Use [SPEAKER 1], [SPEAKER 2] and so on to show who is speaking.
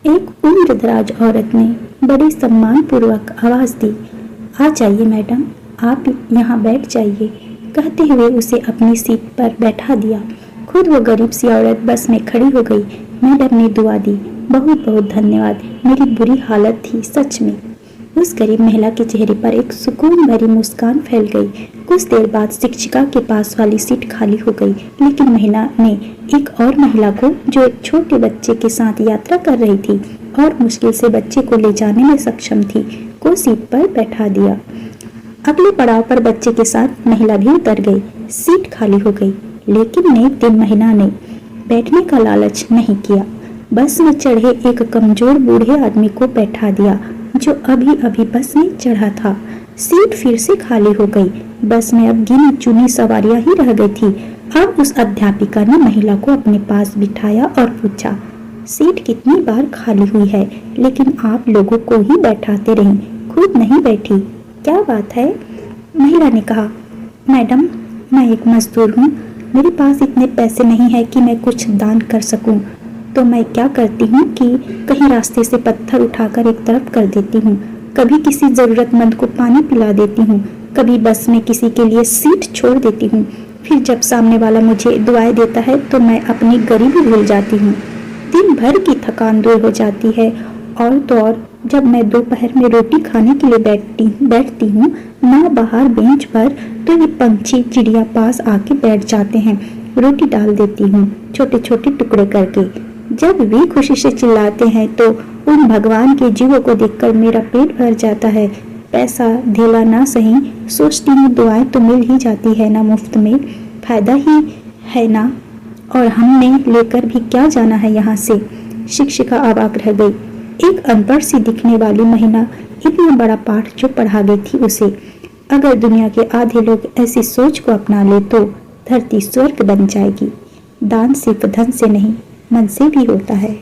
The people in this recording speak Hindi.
[SPEAKER 1] एक उम्रदराज औरत ने बड़ी सम्मानपूर्वक आवाज दी, आ जाइए मैडम, आप यहाँ बैठ जाइए। कहते हुए उसे अपनी सीट पर बैठा दिया। खुद वो गरीब सी औरत बस में खड़ी हो गई। मैडम ने दुआ दी, बहुत बहुत धन्यवाद, मेरी बुरी हालत थी सच में। उस गरीब महिला के चेहरे पर एक सुकून भरी मुस्कान फैल गई। कुछ देर बाद शिक्षिका के पास वाली सीट खाली हो गई, लेकिन महिला ने एक और महिला को, जो एक छोटे बच्चे के साथ यात्रा कर रही थी और मुश्किल से बच्चे को ले जाने में सक्षम थी, को सीट पर बैठा दिया। अगले पड़ाव पर बच्चे के साथ महिला भी उतर गई। सीट खाली हो गई, लेकिन नेक दिल महिला ने बैठने का लालच नहीं किया। बस में चढ़े एक कमजोर बूढ़े आदमी को बैठा दिया, जो अभी अभी बस में चढ़ा था। सीट फिर से खाली हो गई। बस में अब गिनी चुनी सवारियां ही रह गई थी। अब उस अध्यापिका ने महिला को अपने पास बिठाया और पूछा, सीट कितनी बार खाली हुई है, लेकिन आप लोगों को ही बैठाते रही, खुद नहीं बैठी, क्या बात है? महिला ने कहा, मैडम, मैं एक मजदूर हूँ, मेरे पास इतने पैसे नहीं है कि मैं कुछ दान कर सकूं, तो मैं क्या करती हूँ कि कहीं रास्ते से पत्थर उठाकर एक तरफ कर देती हूँ, कभी किसी ज़रूरतमंद को पानी पिला देती हूँ, कभी बस में किसी के लिए सीट छोड़ देती हूँ। फिर जब सामने वाला मुझे दुआएं देता है तो मैं अपनी गरीबी भूल जाती हूँ। दिन भर की थकान दूर हो जाती है। और तो और जब मैं दोपहर में रोटी खाने के लिए बैठती हूँ ना बाहर बेंच पर, तो ये पंछी चिड़िया पास आके बैठ जाते हैं। रोटी डाल देती हूँ छोटे छोटे टुकड़े करके। जब वे खुशी से चिल्लाते हैं तो उन भगवान के जीवों को देखकर मेरा पेट भर जाता है। पैसा धेला ना सही, सोचती हूँ दुआएं तो मिल ही जाती है ना मुफ्त में, फायदा ही है ना, और हमने लेकर भी क्या जाना है यहाँ से। शिक्षिका अवाक रह गई। एक अनपढ़ सी दिखने वाली महिला इतना बड़ा पाठ जो पढ़ा गई थी उसे। अगर दुनिया के आधे लोग ऐसी सोच को अपना ले तो धरती स्वर्ग बन जाएगी। दान सिर्फ धन से नहीं, मन से भी होता है।